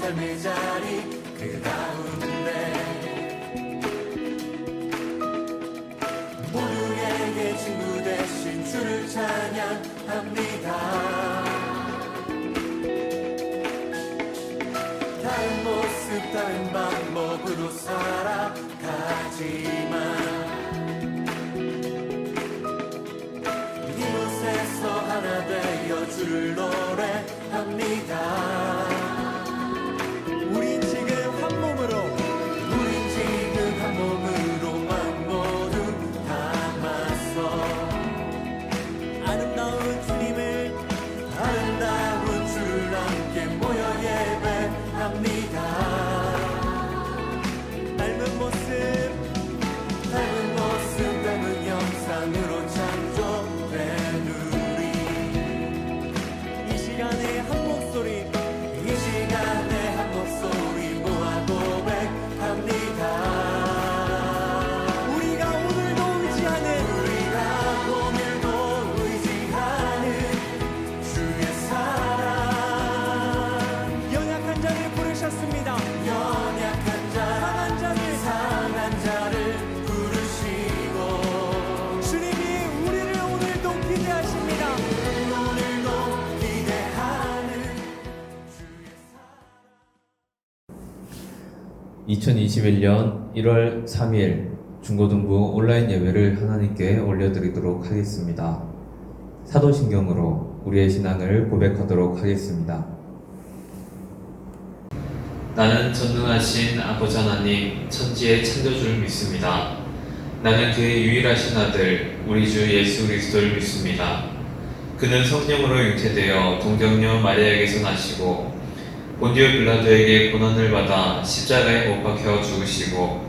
삶의 자리 그 가운데 모두에게 친구 되신 주를 찬양합니다. 다른 모습 다른 방법으로 살아가지만 이곳에서 하나 되어 주를 노래합니다. 우린 지금 한 몸으로만 모두 담아서 아름다운 주를 함께 모여 예배합니다. 닮은 모습 닮은 형상으로 창조된 우리 이 시간에 한 목소리 모아 고백합니다. 우리가 오늘도 의지하는 주의 사랑 연약한 자를 부르셨습니다. 상한 자를 부르시고 주님이 우리를 오늘도 기대하십니다. 오늘도 기대하는 주의 사랑. 2021년 1월 3일 중고등부 온라인 예배를 하나님께 올려드리도록 하겠습니다. 사도신경으로 우리의 신앙을 고백하도록 하겠습니다. 나는 전능하신 아버지 하나님 천지의 창조주를 믿습니다. 나는 그의 유일하신 아들 우리 주 예수 그리스도를 믿습니다. 그는 성령으로 잉태되어 동정녀 마리아에게서 나시고 본디오 빌라도에게 고난을 받아 십자가에 못 박혀 죽으시고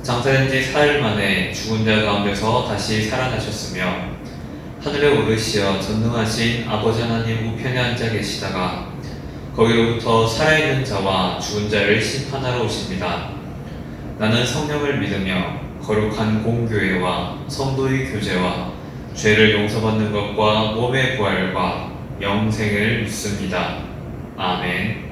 장사된 지 사흘 만에 죽은 자 가운데서 다시 살아나셨으며 하늘에 오르시어 전능하신 아버지 하나님 우편에 앉아 계시다가 거기로부터 살아있는 자와 죽은 자를 심판하러 오십니다. 나는 성령을 믿으며 거룩한 공교회와 성도의 교제와 죄를 용서받는 것과 몸의 부활과 영생을 믿습니다. 아멘.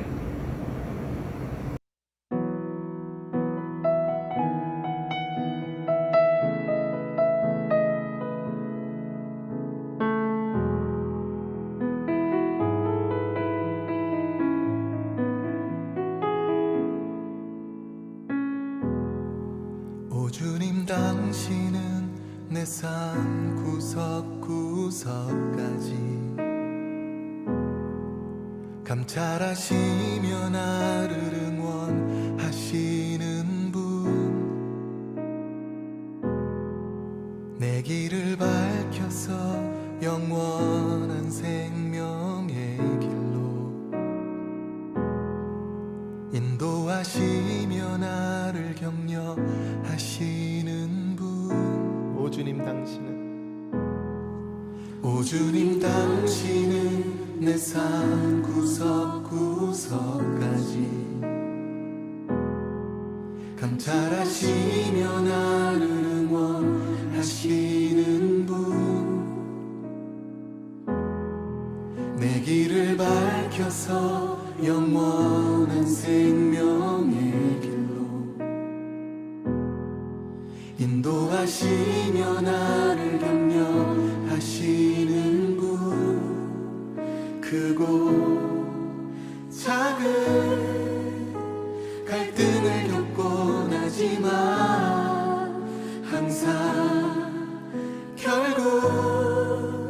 오 주님 당신은 내 삶 구석구석까지 감찰하시며 나를 응원하시는 분 내 길을 밝혀서 영원한 생명의 길로 인도하시며 나를 격려하시는 분 오 주님 당신은 오 주님 당신은 내 삶 구석구석까지 감찰하시며 나를 응원하시는 분 내 길을 밝혀서 영원한 생명의 길로 인도하시며 나를 격려하시는 분 크고 작은 갈등을 겪곤 하지만 항상 결국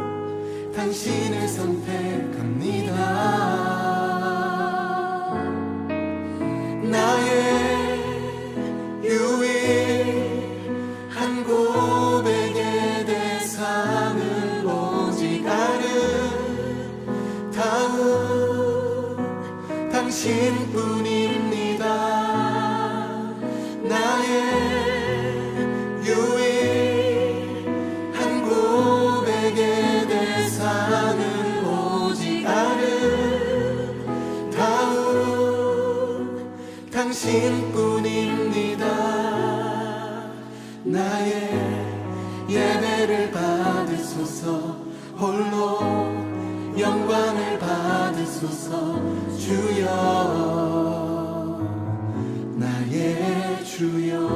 당신을 선택합니다. 나의 유일한 고백의 대상은 오직 아름다운 당신뿐입니다. 나의 유일한 고백의 대상은 오직 아름다운 당신뿐입니다. 나의 예배를 받으소서 홀로 영광을 받으소서. 주여 나의 주여.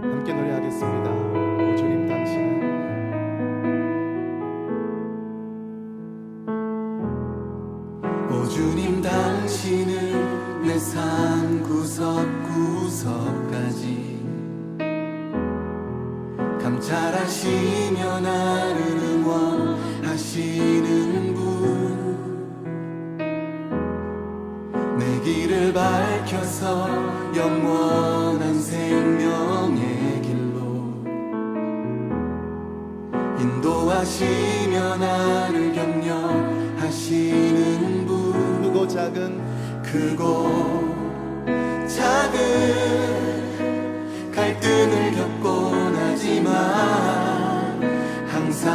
함께 노래하겠습니다. 오 주님 당신은 오 주님 당신은 내 삶 구석구석까지 감찰하시며 나를 응원하시는 분, 내 길을 밝혀서 영원한 생명의 길로 인도하시며 나를 격려하시는 분, 크고 작은 갈등을 겪곤 하지만 항상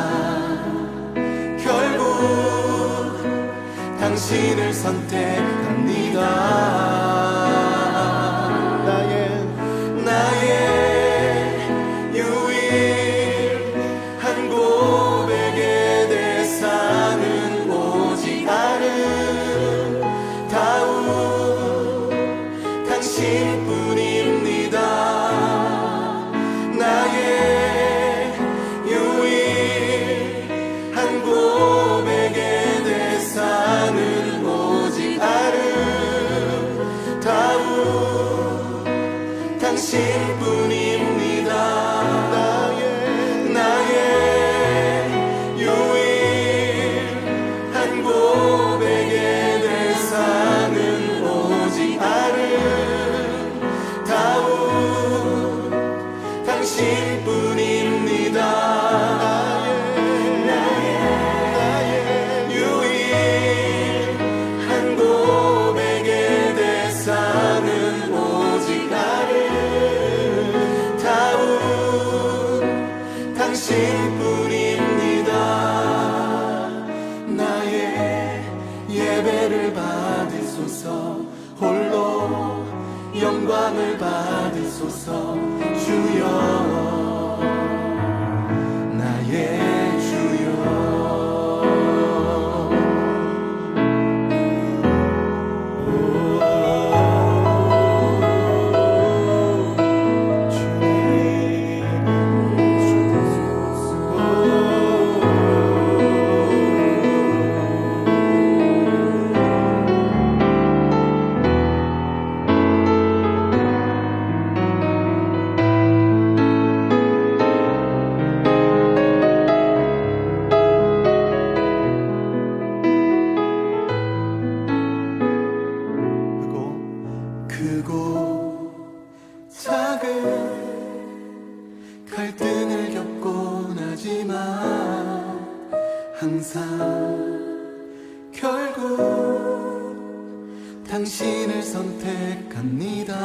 결국 당신을 선택합니다. 나의 유일한 고백의 대상은 오직 아름다운 당신뿐입니다. 나의 유일한 고백의 대상은 오직 아름다운 당신뿐입니다. 나의 유일한 고백의 대상은 오직 아름다운 당신뿐입니다. 나의 유일한 고백의 대상은 오직 아름다운 당신뿐입니다. 나의 예배를 받으소서. 홀로 영광을 받으소서. 주여 나의 주여. 크고 작은 갈등을 겪곤 하지만 항상 결국 당신을 선택합니다.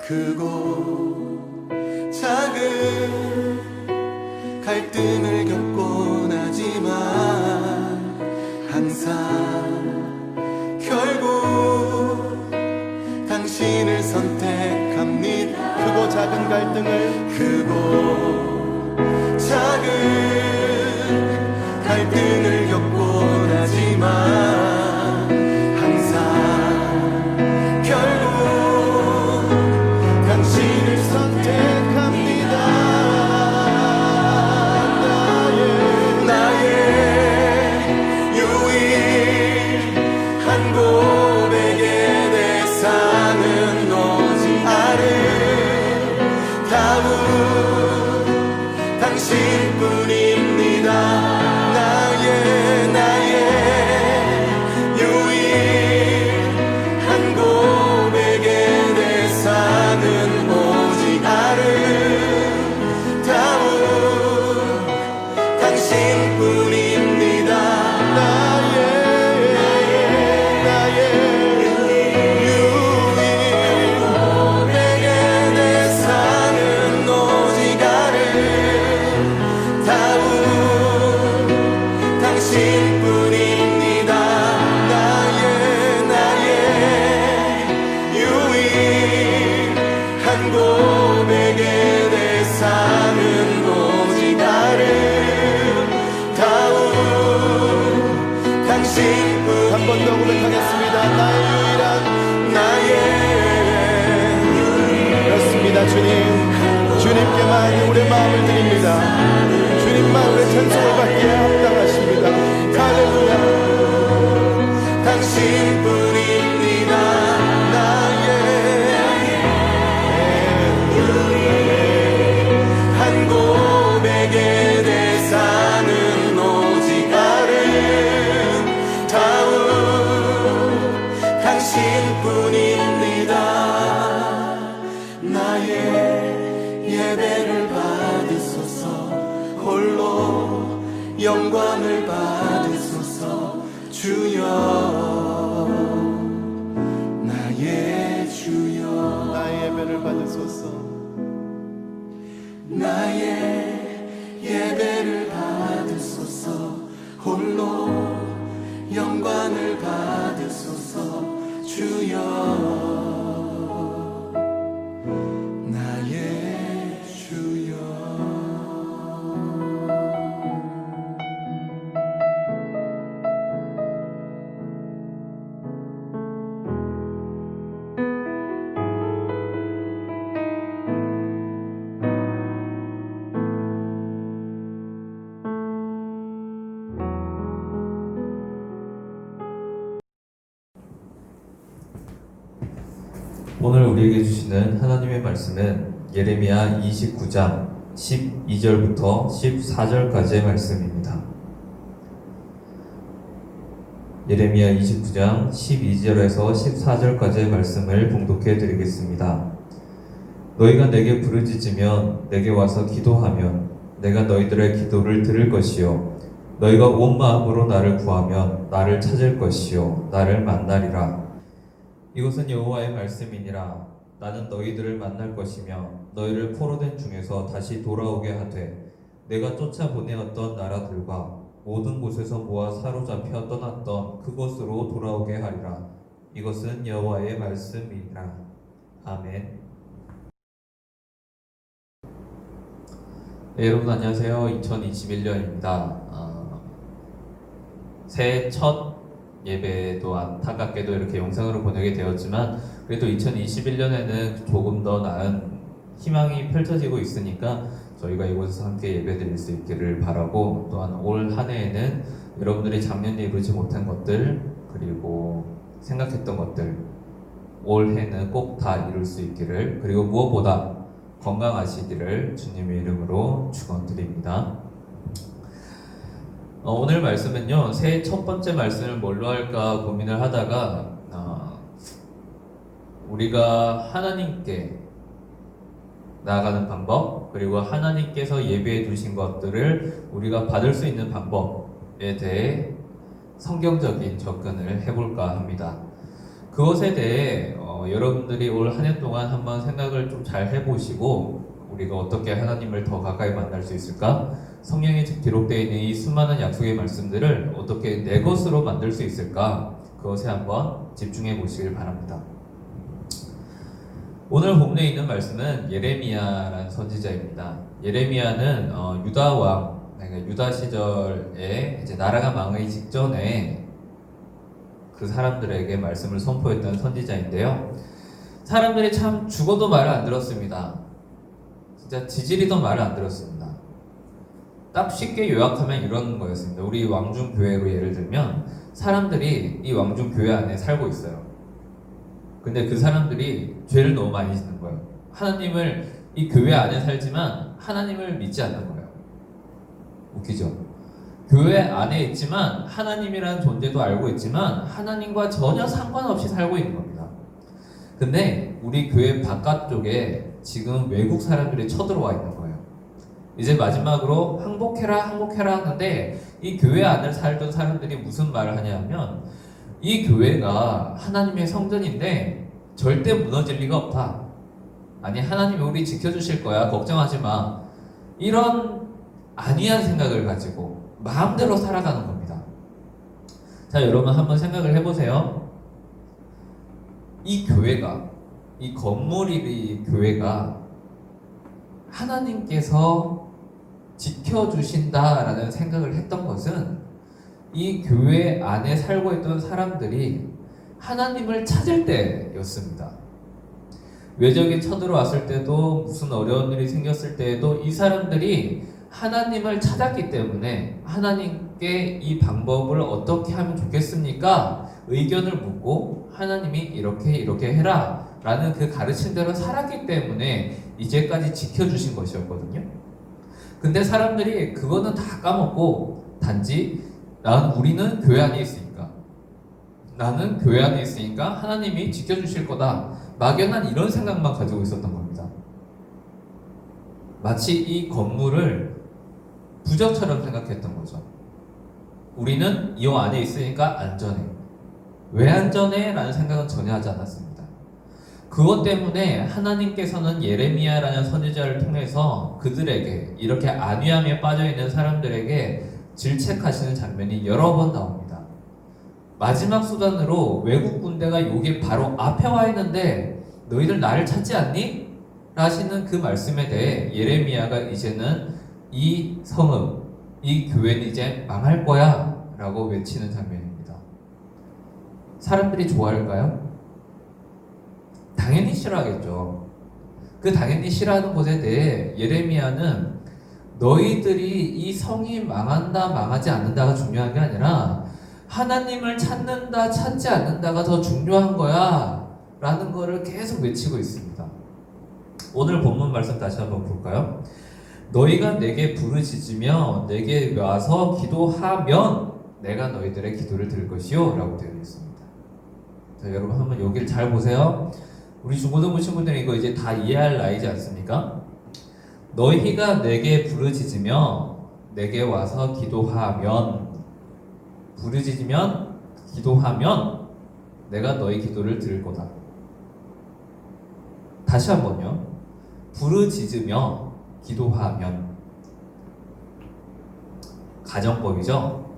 크고 작은 갈등을 겪곤 하지만 항상 결국 당신을 선택합니다. 크고 작은 갈등을 겪곤 하지만 항상 결국 당신을 선택합니다. 나의 유일한 고백의 대상은 오직 아름다운 찬송을 받기에 합당하십니다. 할렐루야. 당신뿐입니다. 나의 한 고백의 대상은 오직 아름다운 당신뿐입니다. 나의 예배를 받으소서. 홀로 영광을 받으소서. 주여 나의 주여 나의 예배를 받으소서. 나의 예배를 받으소서. 홀로 영광을 받으소서. 주여 나의 주여. 오늘 우리에게 주시는 하나님의 말씀은 예레미야 29장 12절부터 14절까지의 말씀입니다. 예레미야 29장 12절에서 14절까지의 말씀을 봉독해 드리겠습니다. 너희가 내게 부르짖으면 내게 와서 기도하면 내가 너희들의 기도를 들을 것이요 너희가 온 마음으로 나를 구하면 나를 찾을 것이요 나를 만나리라. 이것은 여호와의 말씀이니라. 나는 너희들을 만날 것이며 너희를 포로된 중에서 다시 돌아오게 하되 내가 쫓아보내었던 나라들과 모든 곳에서 모아 사로잡혀 떠났던 그곳으로 돌아오게 하리라. 이것은 여호와의 말씀이니라. 아멘. 네, 여러분 안녕하세요. 2021년입니다. 새해 첫 예배도 안타깝게도 이렇게 영상으로 보내게 되었지만 그래도 2021년에는 조금 더 나은 희망이 펼쳐지고 있으니까 저희가 이곳에서 함께 예배드릴 수 있기를 바라고, 또한 올 한 해에는 여러분들이 작년에 이루지 못한 것들 그리고 생각했던 것들 올해는 꼭 다 이룰 수 있기를, 그리고 무엇보다 건강하시기를 주님의 이름으로 축원드립니다. 오늘 말씀은요, 새해 첫 번째 말씀을 뭘로 할까 고민을 하다가 우리가 하나님께 나아가는 방법, 그리고 하나님께서 예배해 두신 것들을 우리가 받을 수 있는 방법에 대해 성경적인 접근을 해볼까 합니다. 그것에 대해 여러분들이 올 한 해 동안 한번 생각을 좀 잘 해보시고 우리가 어떻게 하나님을 더 가까이 만날 수 있을까? 성경에 기록되어 있는 이 수많은 약속의 말씀들을 어떻게 내 것으로 만들 수 있을까? 그것에 한번 집중해 보시길 바랍니다. 오늘 본문에 있는 말씀은 예레미야라는 선지자입니다. 예레미야는 유다 왕, 그러니까 유다 시절에 이제 나라가 망하기 직전에 그 사람들에게 말씀을 선포했던 선지자인데요. 사람들이 참 죽어도 말을 안 들었습니다. 진짜 지지리도 말을 안 들었습니다. 딱 쉽게 요약하면 이런 거였습니다. 우리 왕중교회로 예를 들면 사람들이 이 왕중교회 안에 살고 있어요. 근데 그 사람들이 죄를 너무 많이 짓는 거예요. 하나님을, 이 교회 안에 살지만 하나님을 믿지 않는 거예요. 웃기죠? 교회 안에 있지만 하나님이라는 존재도 알고 있지만 하나님과 전혀 상관없이 살고 있는 겁니다. 근데 우리 교회 바깥쪽에 지금 외국 사람들이 쳐들어와 있는 거예요. 이제 마지막으로 항복해라 하는데 이 교회 안에 살던 사람들이 무슨 말을 하냐면 이 교회가 하나님의 성전인데 절대 무너질 리가 없다. 아니, 하나님이 우리 지켜주실 거야. 걱정하지 마. 이런 안이한 생각을 가지고 마음대로 살아가는 겁니다. 자, 여러분 한번 생각을 해보세요. 이 교회가, 이 건물이 교회가 하나님께서 지켜주신다라는 생각을 했던 것은 이 교회 안에 살고 있던 사람들이 하나님을 찾을 때였습니다. 외적이 쳐들어왔을 때도 무슨 어려운 일이 생겼을 때에도 이 사람들이 하나님을 찾았기 때문에 하나님께 이 방법을 어떻게 하면 좋겠습니까? 의견을 묻고 하나님이 이렇게 해라 라는 그 가르침대로 살았기 때문에 이제까지 지켜주신 것이었거든요. 근데 사람들이 그거는 다 까먹고 단지 우리는 교회 안에 있으니까, 나는 교회 안에 있으니까 하나님이 지켜주실 거다, 막연한 이런 생각만 가지고 있었던 겁니다. 마치 이 건물을 부적처럼 생각했던 거죠. 우리는 이 안에 있으니까 안전해. 왜 안전해? 라는 생각은 전혀 하지 않았습니다. 그것 때문에 하나님께서는 예레미야라는 선지자를 통해서 그들에게, 이렇게 안위함에 빠져있는 사람들에게 질책하시는 장면이 여러 번 나옵니다. 마지막 수단으로 외국 군대가 여기 바로 앞에 와 있는데 너희들 나를 찾지 않니? 하시는 그 말씀에 대해 예레미야가 이제는 이 성읍, 이 교회는 이제 망할 거야 라고 외치는 장면입니다. 사람들이 좋아할까요? 당연히 싫어하겠죠. 그 당연히 싫어하는 것에 대해 예레미야는 너희들이 이 성이 망한다 망하지 않는다가 중요한 게 아니라 하나님을 찾는다 찾지 않는다가 더 중요한 거야 라는 거를 계속 외치고 있습니다. 오늘 본문 말씀 다시 한번 볼까요? 너희가 내게 부르짖으며 내게 와서 기도하면 내가 너희들의 기도를 들을 것이요 라고 되어 있습니다. 자, 여러분 한번 여기를 잘 보세요. 우리 중고등부 친구들이 이거 이제 다 이해할 나이지 않습니까? 너희가 내게 부르짖으며 내게 와서 기도하면, 부르짖으면 기도하면 내가 너희 기도를 들을 거다. 다시 한번요. 부르짖으며 기도하면, 가정법이죠.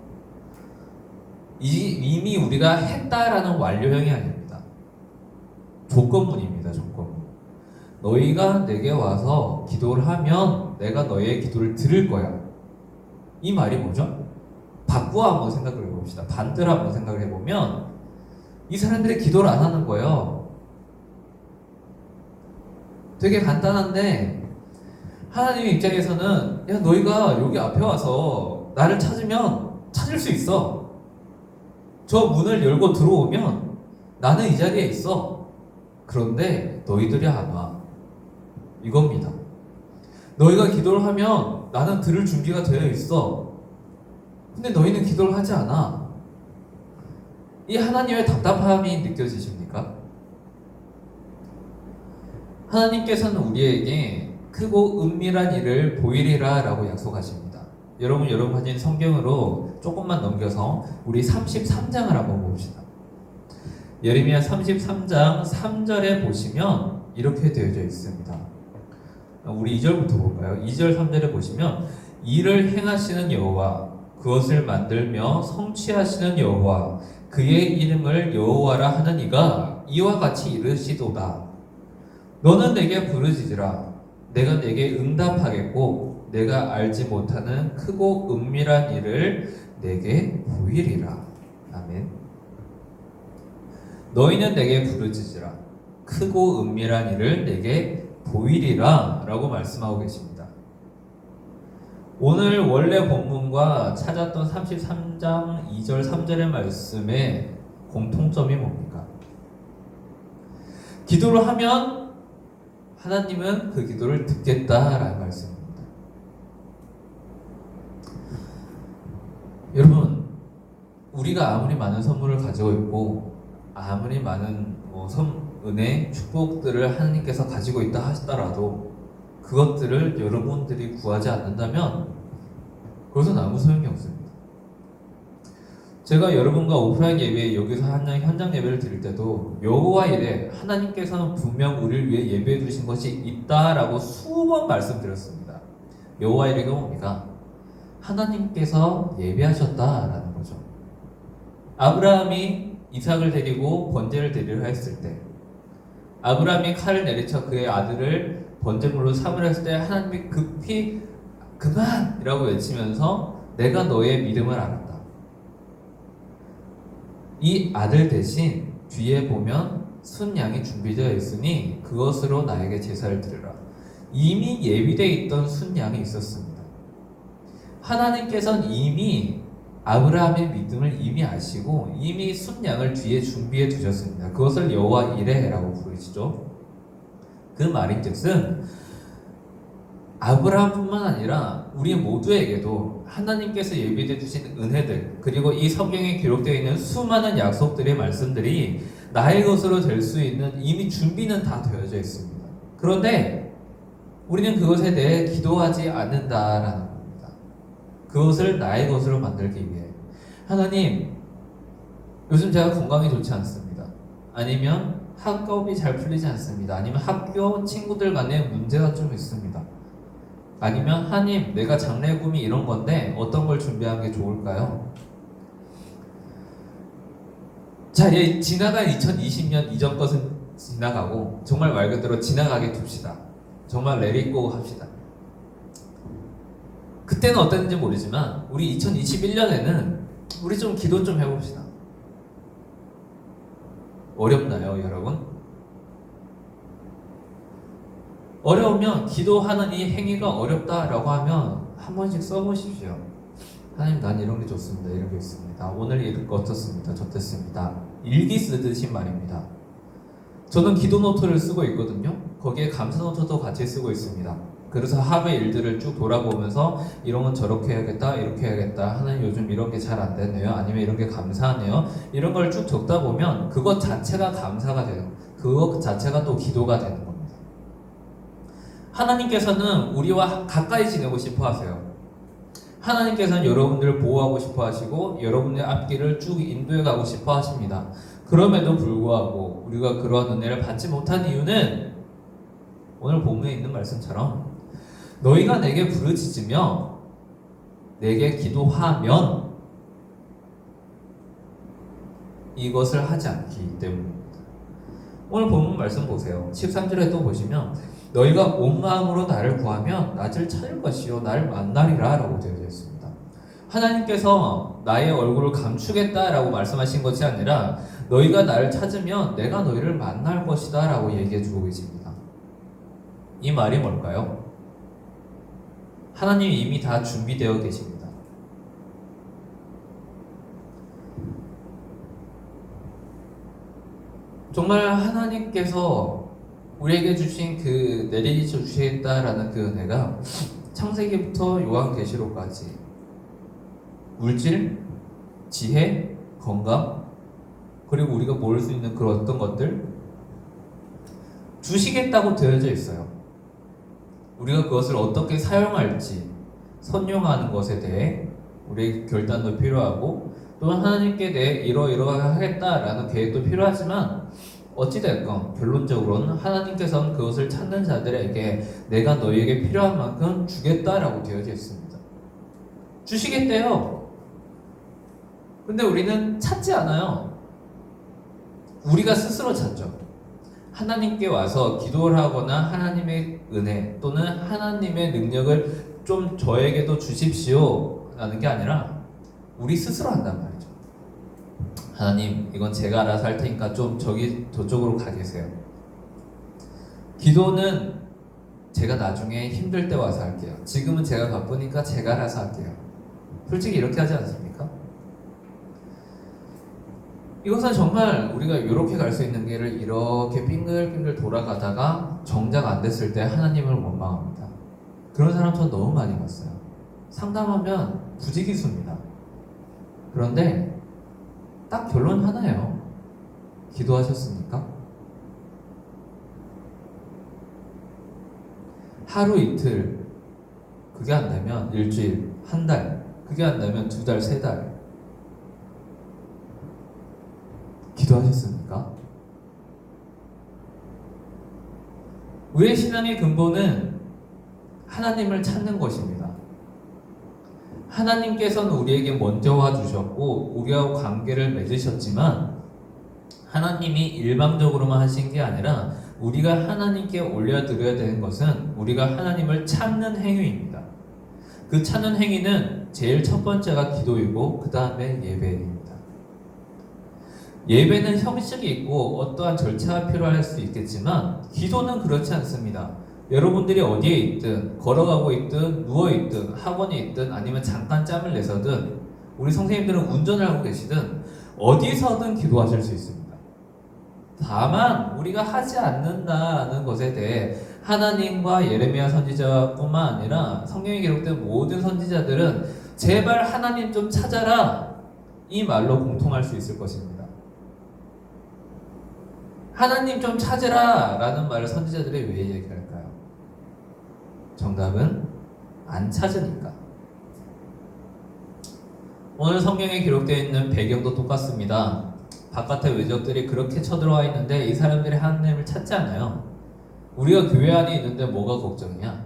이미 우리가 했다라는 완료형이 아닙니다. 조건문입니다. 조건문. 너희가 내게 와서 기도를 하면 내가 너희의 기도를 들을 거야. 이 말이 뭐죠? 바꾸어 한번 생각을 해봅시다. 반대로 한번 생각을 해보면 이 사람들이 기도를 안 하는 거예요. 되게 간단한데 하나님 입장에서는 야, 너희가 여기 앞에 와서 나를 찾으면 찾을 수 있어. 저 문을 열고 들어오면 나는 이 자리에 있어. 그런데 너희들이 안 와. 이겁니다. 너희가 기도를 하면 나는 들을 준비가 되어 있어. 근데 너희는 기도를 하지 않아. 이 하나님의 답답함이 느껴지십니까? 하나님께서는 우리에게 크고 은밀한 일을 보이리라 라고 약속하십니다. 여러분 가진 성경으로 조금만 넘겨서 우리 33장을 한번 봅시다. 예레미야 33장 3절에 보시면 이렇게 되어져 있습니다. 우리 2절부터 볼까요? 2절 3절에 보시면 이를 행하시는 여호와, 그것을 만들며 성취하시는 여호와, 그의 이름을 여호와라 하는 이가 이와 같이 이르시도다. 너는 내게 부르짖으라. 내가 내게 응답하겠고 내가 알지 못하는 크고 은밀한 일을 내게 보이리라. 아멘. 너희는 내게 부르짖으라. 크고 은밀한 일을 내게 보이리라 라고 말씀하고 계십니다. 오늘 원래 본문과 찾았던 33장 2절 3절의 말씀의 공통점이 뭡니까? 기도를 하면 하나님은 그 기도를 듣겠다라는 말씀입니다. 여러분, 우리가 아무리 많은 선물을 가지고 있고 아무리 많은 은혜, 축복들을 하나님께서 가지고 있다 하시더라도 그것들을 여러분들이 구하지 않는다면 그것은 아무 소용이 없습니다. 제가 여러분과 오프라인 예배, 여기서 현장 예배를 드릴 때도 여호와 이래 하나님께서는 분명 우리를 위해 예배해 두신 것이 있다라고 수번 말씀드렸습니다. 여호와 이래가 뭡니까? 하나님께서 예배하셨다라는 거죠. 아브라함이 이삭을 데리고 번제를 드리려 했을 때, 아브라함이 칼을 내리쳐 그의 아들을 번제물로 삼으려 했을 때 하나님이 급히 그만이라고 외치면서 내가 너의 믿음을 알았다. 이 아들 대신 뒤에 보면 순양이 준비되어 있으니 그것으로 나에게 제사를 드리라. 이미 예비되어 있던 순양이 있었습니다. 하나님께서는 이미 아브라함의 믿음을 이미 아시고 이미 순양을 뒤에 준비해 두셨습니다. 그것을 여호와 이레라고 부르시죠. 그 말인즉슨 아브라함뿐만 아니라 우리 모두에게도 하나님께서 예비해 주신 은혜들, 그리고 이 성경에 기록되어 있는 수많은 약속들의 말씀들이 나의 것으로 될 수 있는 이미 준비는 다 되어져 있습니다. 그런데 우리는 그것에 대해 기도하지 않는다라는 겁니다. 그것을 나의 것으로 만들기 위해. 하나님, 요즘 제가 건강이 좋지 않습니다. 아니면 학업이 잘 풀리지 않습니다. 아니면 학교 친구들 간에 문제가 좀 있습니다. 아니면 하나님, 내가 장래금이 이런 건데 어떤 걸 준비하는 게 좋을까요? 자, 지나간 2020년 이전 것은 지나가고 정말 말 그대로 지나가게 둡시다. 정말 내리고 합시다. 그때는 어땠는지 모르지만 우리 2021년에는 우리 좀 기도 좀 해봅시다. 어렵나요, 여러분? 어려우면 기도하는 이 행위가 어렵다라고 하면 한 번씩 써보십시오. 하나님, 난 이런 게 좋습니다. 이런 게 있습니다. 오늘 이런 거 어떻습니다. 좋겠습니다. 일기 쓰듯이 말입니다. 저는 기도 노트를 쓰고 있거든요. 거기에 감사 노트도 같이 쓰고 있습니다. 그래서 하루의 일들을 쭉 돌아보면서 이런 건 저렇게 해야겠다, 이렇게 해야겠다. 하나님, 요즘 이런 게 잘 안 되네요. 아니면 이런 게 감사하네요. 이런 걸 쭉 적다 보면 그것 자체가 감사가 되는, 그것 자체가 또 기도가 되는 겁니다. 하나님께서는 우리와 가까이 지내고 싶어 하세요. 하나님께서는 여러분들을 보호하고 싶어 하시고 여러분의 앞길을 쭉 인도해 가고 싶어 하십니다. 그럼에도 불구하고 우리가 그러한 은혜를 받지 못한 이유는 오늘 본문에 있는 말씀처럼 너희가 내게 부르짖으며 내게 기도하면 이것을 하지 않기 때문입니다. 오늘 본문 말씀 보세요. 13절에 또 보시면 너희가 온 마음으로 나를 구하면 나를 찾을 것이요 나를 만나리라 라고 되어 있습니다. 하나님께서 나의 얼굴을 감추겠다라고 말씀하신 것이 아니라 너희가 나를 찾으면 내가 너희를 만날 것이다 라고 얘기해 주고 계십니다. 이 말이 뭘까요? 하나님이 이미 다 준비되어 계십니다. 정말 하나님께서 우리에게 주신 그 내리쳐 주시겠다라는 그 은혜가 창세기부터 요한계시록까지 물질, 지혜, 건강, 그리고 우리가 모를 수 있는 그런 어떤 것들 주시겠다고 되어져 있어요. 우리가 그것을 어떻게 사용할지 선용하는 것에 대해 우리의 결단도 필요하고 또한 하나님께 대해 이러하겠다라는 계획도 필요하지만 어찌됐건 결론적으로는 하나님께서는 그것을 찾는 자들에게 내가 너희에게 필요한 만큼 주겠다라고 되어져 있습니다. 주시겠대요. 근데 우리는 찾지 않아요. 우리가 스스로 찾죠. 하나님께 와서 기도를 하거나 하나님의 은혜 또는 하나님의 능력을 좀 저에게도 주십시오 라는 게 아니라 우리 스스로 한단 말이죠. 하나님, 이건 제가 알아서 할 테니까 좀 저쪽으로 가 계세요. 기도는 제가 나중에 힘들 때 와서 할게요. 지금은 제가 바쁘니까 제가 알아서 할게요. 솔직히 이렇게 하지 않습니까? 이것은 정말 우리가 이렇게 갈 수 있는 길을 이렇게 빙글빙글 돌아가다가 정작 안 됐을 때 하나님을 원망합니다. 그런 사람 전 너무 많이 봤어요. 상담하면 부지기수입니다. 그런데 딱 결론 하나예요. 기도하셨습니까? 하루 이틀 그게 안 되면 일주일, 한 달, 그게 안 되면 두 달, 세 달 기도하셨습니까? 우리의 신앙의 근본은 하나님을 찾는 것입니다. 하나님께서는 우리에게 먼저 와주셨고 우리하고 관계를 맺으셨지만 하나님이 일방적으로만 하신 게 아니라 우리가 하나님께 올려드려야 되는 것은 우리가 하나님을 찾는 행위입니다. 그 찾는 행위는 제일 첫 번째가 기도이고 그 다음에 예배입니다. 예배는 형식이 있고 어떠한 절차가 필요할 수 있겠지만 기도는 그렇지 않습니다. 여러분들이 어디에 있든 걸어가고 있든 누워있든 학원에 있든 아니면 잠깐 짬을 내서든 우리 선생님들은 운전을 하고 계시든 어디서든 기도하실 수 있습니다. 다만 우리가 하지 않는다는 것에 대해 하나님과 예레미야 선지자뿐만 아니라 성경에 기록된 모든 선지자들은 제발 하나님 좀 찾아라 이 말로 공통할 수 있을 것입니다. 하나님 좀 찾으라 라는 말을 선지자들이 왜 얘기할까요? 정답은 안 찾으니까. 오늘 성경에 기록되어 있는 배경도 똑같습니다. 바깥의 외적들이 그렇게 쳐들어와 있는데 이 사람들이 하나님을 찾지 않아요. 우리가 교회 안에 있는데 뭐가 걱정이야?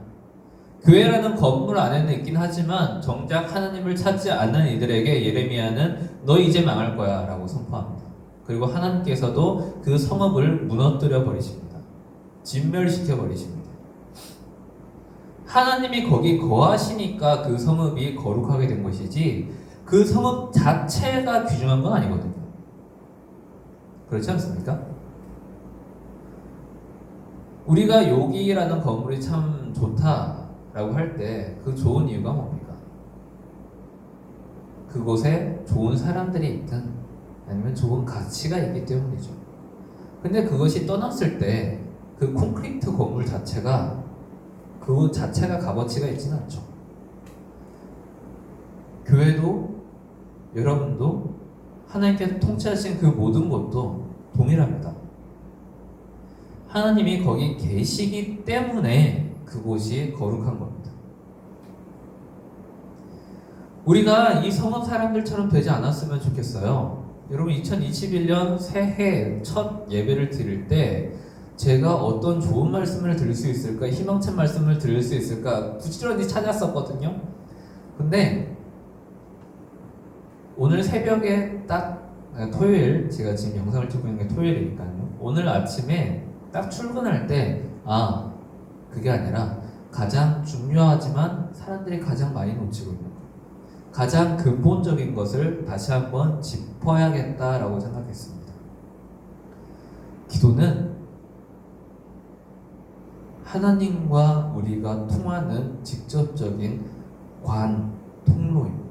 교회라는 건물 안에는 있긴 하지만 정작 하나님을 찾지 않는 이들에게 예레미야는 너 이제 망할 거야 라고 선포합니다. 그리고 하나님께서도 그 성읍을 무너뜨려 버리십니다. 진멸시켜 버리십니다. 하나님이 거기 거하시니까 그 성읍이 거룩하게 된 것이지 그 성읍 자체가 귀중한 건 아니거든요. 그렇지 않습니까? 우리가 여기라는 건물이 참 좋다라고 할 때 그 좋은 이유가 뭡니까? 그곳에 좋은 사람들이 있든 아니면 좋은 가치가 있기 때문이죠. 근데 그것이 떠났을 때 그 콘크리트 건물 자체가 그 자체가 값어치가 있지는 않죠. 교회도 여러분도 하나님께서 통치하신 그 모든 것도 동일합니다. 하나님이 거기 계시기 때문에 그곳이 거룩한 겁니다. 우리가 이 성읍 사람들처럼 되지 않았으면 좋겠어요. 여러분 2021년 새해 첫 예배를 드릴 때 제가 어떤 좋은 말씀을 드릴 수 있을까, 희망찬 말씀을 드릴 수 있을까 부지런히 찾았었거든요. 근데 오늘 새벽에 딱 토요일, 제가 지금 영상을 찍고 있는 게 토요일이니까요. 오늘 아침에 딱 출근할 때 그게 아니라 가장 중요하지만 사람들이 가장 많이 놓치고 있는 것, 가장 근본적인 것을 다시 한번 짚어야겠다라고 생각했습니다. 기도는 하나님과 우리가 통하는 직접적인 통로입니다.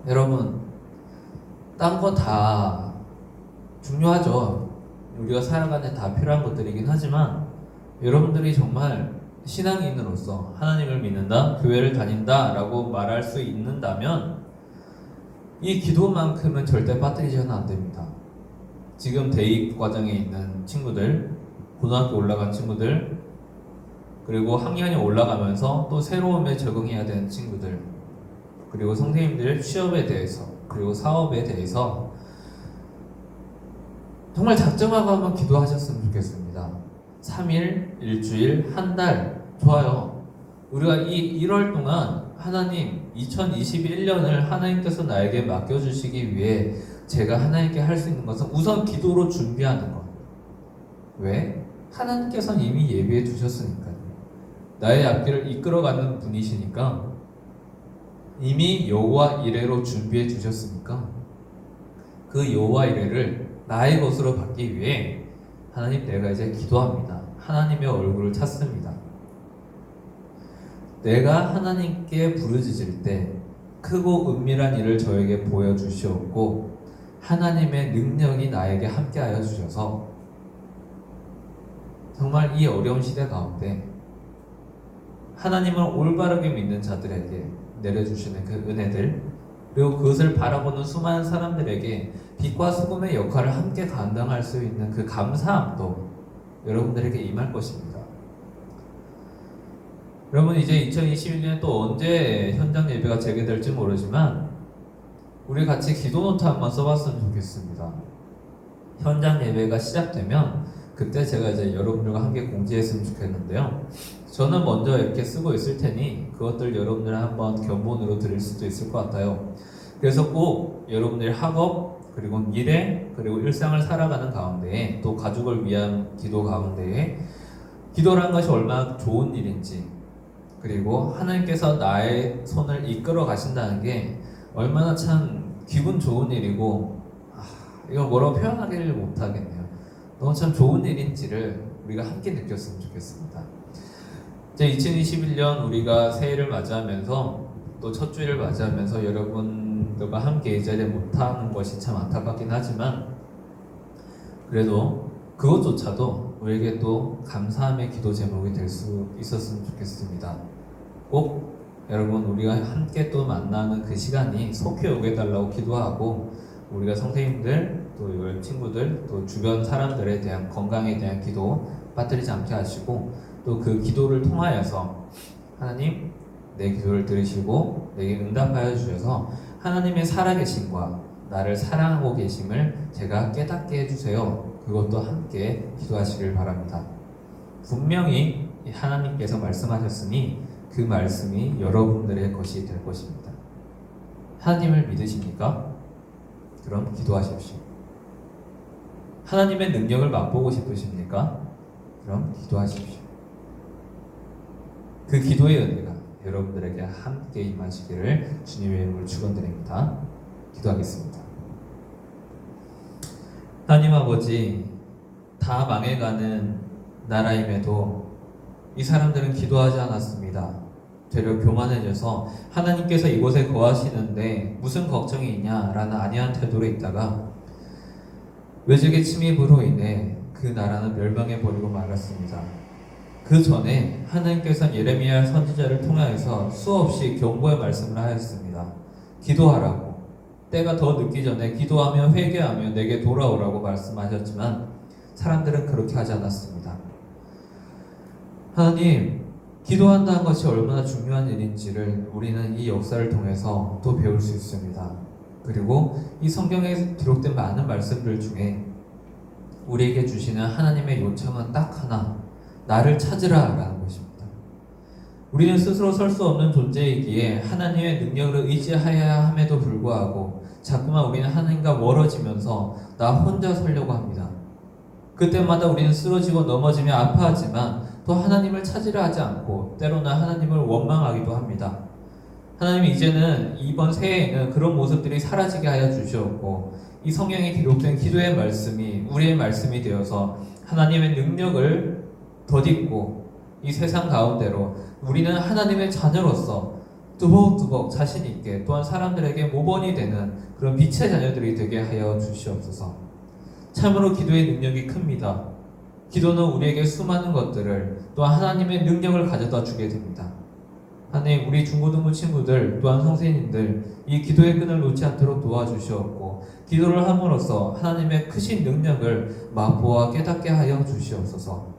여러분, 딴 거 다 중요하죠. 우리가 살아가는 다 필요한 것들이긴 하지만 여러분들이 정말 신앙인으로서 하나님을 믿는다, 교회를 다닌다 라고 말할 수 있는다면 이 기도만큼은 절대 빠뜨리셔는 안 됩니다. 지금 대입 과정에 있는 친구들, 고등학교 올라간 친구들, 그리고 학년이 올라가면서 또 새로움에 적응해야 되는 친구들, 그리고 선생님들의 취업에 대해서, 그리고 사업에 대해서 정말 작정하고 한번 기도하셨으면 좋겠습니다. 3일, 일주일, 한 달, 좋아요. 우리가 이 1월 동안 하나님, 2021년을 하나님께서 나에게 맡겨주시기 위해 제가 하나님께 할 수 있는 것은 우선 기도로 준비하는 것. 왜? 하나님께서는 이미 예비해 두셨으니까요. 나의 앞길을 이끌어가는 분이시니까, 이미 여호와 이레로 준비해 두셨으니까 그 여호와 이레를 나의 것으로 받기 위해 하나님, 내가 이제 기도합니다. 하나님의 얼굴을 찾습니다. 내가 하나님께 부르짖을 때 크고 은밀한 일을 저에게 보여주시옵고 하나님의 능력이 나에게 함께하여 주셔서 정말 이 어려운 시대 가운데 하나님을 올바르게 믿는 자들에게 내려주시는 그 은혜들, 그리고 그것을 바라보는 수많은 사람들에게 빛과 소금의 역할을 함께 감당할 수 있는 그 감사함도 여러분들에게 임할 것입니다. 여러분, 이제 2021년 또 언제 현장 예배가 재개될지 모르지만 우리 같이 기도노트 한번 써봤으면 좋겠습니다. 현장 예배가 시작되면 그때 제가 이제 여러분들과 함께 공지했으면 좋겠는데요. 저는 먼저 이렇게 쓰고 있을 테니 그것들 여러분들 한번 견본으로 들을 수도 있을 것 같아요. 그래서 꼭 여러분들의 학업, 그리고 미래, 그리고 일상을 살아가는 가운데에, 또 가족을 위한 기도 가운데에 기도라는 것이 얼마나 좋은 일인지, 그리고 하나님께서 나의 손을 이끌어 가신다는 게 얼마나 참 기분 좋은 일이고, 이걸 뭐라고 표현하기를 못하겠네요. 너무 참 좋은 일인지를 우리가 함께 느꼈으면 좋겠습니다. 이제 2021년 우리가 새해를 맞이하면서 또 첫 주일을 맞이하면서 여러분들과 함께 이 자리에 못하는 것이 참 안타깝긴 하지만 그래도 그것조차도 우리에게 또 감사함의 기도 제목이 될 수 있었으면 좋겠습니다. 꼭 여러분 우리가 함께 또 만나는 그 시간이 속히 오게 해달라고 기도하고 우리가 선생님들 또 친구들 또 주변 사람들에 대한 건강에 대한 기도 빠뜨리지 않게 하시고 또 그 기도를 통하여서 하나님 내 기도를 들으시고 내게 응답하여 주셔서 하나님의 살아계심과 나를 사랑하고 계심을 제가 깨닫게 해주세요. 그것도 함께 기도하시길 바랍니다. 분명히 하나님께서 말씀하셨으니 그 말씀이 여러분들의 것이 될 것입니다. 하나님을 믿으십니까? 그럼 기도하십시오. 하나님의 능력을 맛보고 싶으십니까? 그럼 기도하십시오. 그 기도의 은혜가 여러분들에게 함께 임하시기를 주님의 이름으로 축원드립니다. 기도하겠습니다. 하나님 아버지, 다 망해가는 나라임에도 이 사람들은 기도하지 않았습니다. 되려 교만해져서 하나님께서 이곳에 거하시는데 무슨 걱정이 있냐라는 안이한 태도로 있다가 외적의 침입으로 인해 그 나라는 멸망해버리고 말았습니다. 그 전에 하나님께서 예레미야 선지자를 통하여서 수없이 경고의 말씀을 하였습니다. 기도하라고, 때가 더 늦기 전에 기도하며 회개하며 내게 돌아오라고 말씀하셨지만 사람들은 그렇게 하지 않았습니다. 하나님, 기도한다는 것이 얼마나 중요한 일인지를 우리는 이 역사를 통해서 또 배울 수 있습니다. 그리고 이 성경에 기록된 많은 말씀들 중에 우리에게 주시는 하나님의 요청은 딱 하나, 나를 찾으라 라는 것입니다. 우리는 스스로 설 수 없는 존재이기에 하나님의 능력을 의지하여야 함에도 불구하고 자꾸만 우리는 하나님과 멀어지면서 나 혼자 서려고 합니다. 그때마다 우리는 쓰러지고 넘어지며 아파하지만 또 하나님을 찾으려 하지 않고 때로는 하나님을 원망하기도 합니다. 하나님, 이제는 이번 새해에는 그런 모습들이 사라지게 하여 주시옵고 이 성경에 기록된 기도의 말씀이 우리의 말씀이 되어서 하나님의 능력을 덧입고 이 세상 가운데로 우리는 하나님의 자녀로서 뚜벅뚜벅 자신 있게 또한 사람들에게 모범이 되는 그런 빛의 자녀들이 되게 하여 주시옵소서. 참으로 기도의 능력이 큽니다. 기도는 우리에게 수많은 것들을 또한 하나님의 능력을 가져다 주게 됩니다. 하나님, 우리 중고등부 친구들 또한 선생님들 이 기도의 끈을 놓지 않도록 도와주시옵고 기도를 함으로써 하나님의 크신 능력을 맛보아 깨닫게 하여 주시옵소서.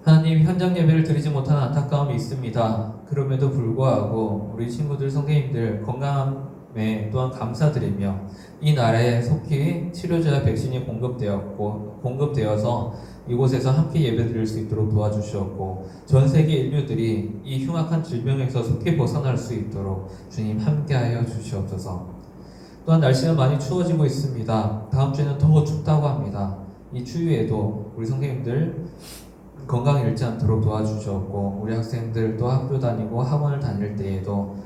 하나님, 현장 예배를 드리지 못하는 안타까움이 있습니다. 그럼에도 불구하고 우리 친구들 선생님들 건강함에 또한 감사드리며 이 나라에 속히 치료제와 백신이 공급되어서 이곳에서 함께 예배드릴 수 있도록 도와주시옵고 전 세계 인류들이 이 흉악한 질병에서 속히 벗어날 수 있도록 주님 함께하여 주시옵소서. 또한 날씨가 많이 추워지고 있습니다. 다음 주에는 더 춥다고 합니다. 이 추위에도 우리 선생님들 건강 잃지 않도록 도와주시옵고 우리 학생들 또 학교 다니고 학원을 다닐 때에도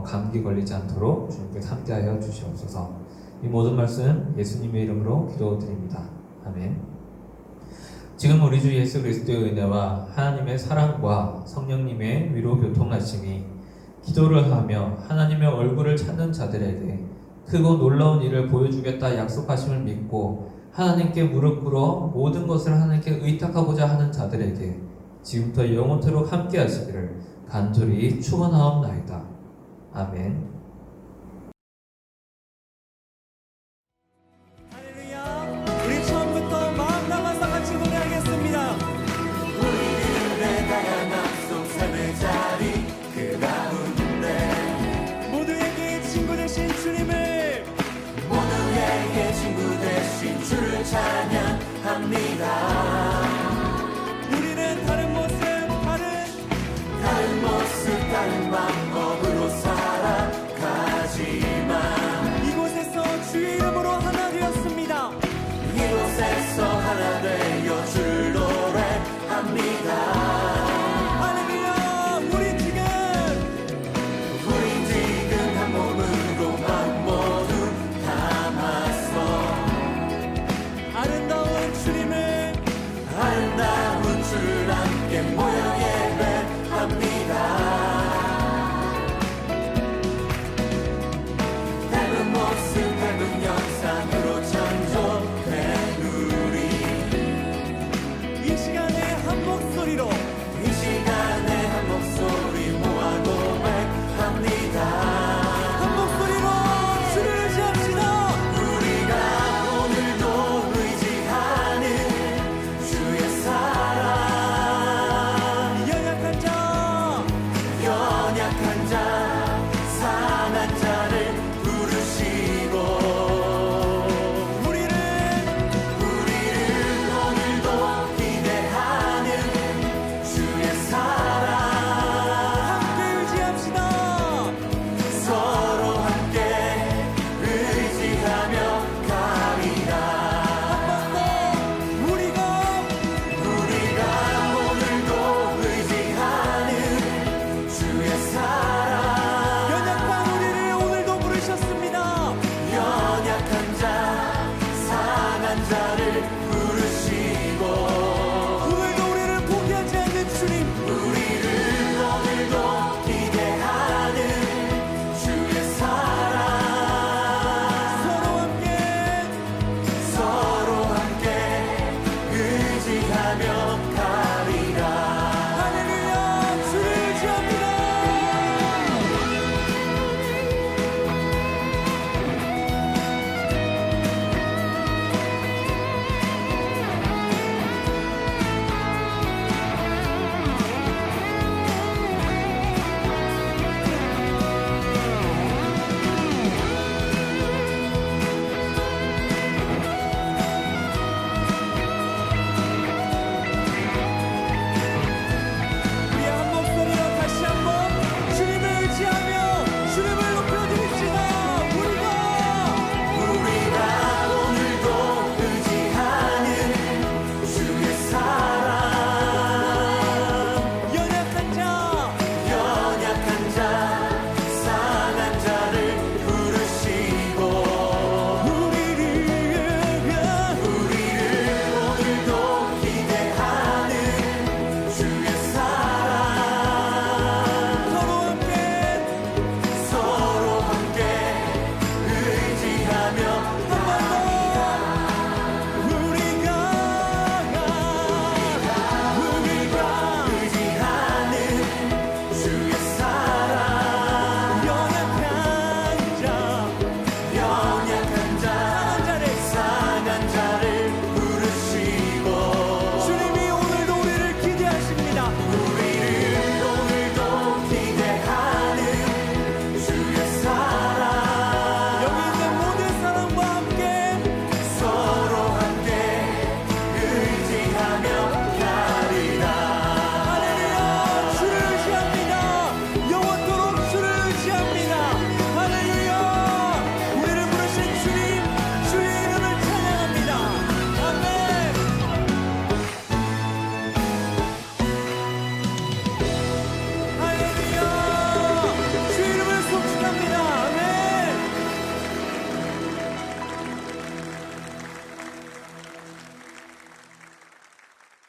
감기 걸리지 않도록 주님께서 함께하여 주시옵소서. 이 모든 말씀 예수님의 이름으로 기도드립니다. 아멘. 지금 우리 주 예수 그리스도의 은혜와 하나님의 사랑과 성령님의 위로 교통하심이 기도를 하며 하나님의 얼굴을 찾는 자들에게 크고 놀라운 일을 보여주겠다 약속하심을 믿고 하나님께 무릎 꿇어 모든 것을 하나님께 의탁하고자 하는 자들에게 지금부터 영원토록 함께 하시기를 간절히 축원하옵나이다. 아멘. 할렐루야. 우리 처음부터 마음 담아서 같이 노래하겠습니다. 우리들의 다양한 속 삶의 자리 그 가운데 모두에게 친구 되신 주님을 모두에게 친구 되신 주를 찬양합니다. 우리는 다른 모습 다른 방법으로 살아가지만 이곳에서 주의 이름으로 하나 되었습니다. 이곳에서 하나 되어 주를 노래합니다. 할렐루야. 우리 지금 한 몸으로 마음 모두 담아서 아름다운 자를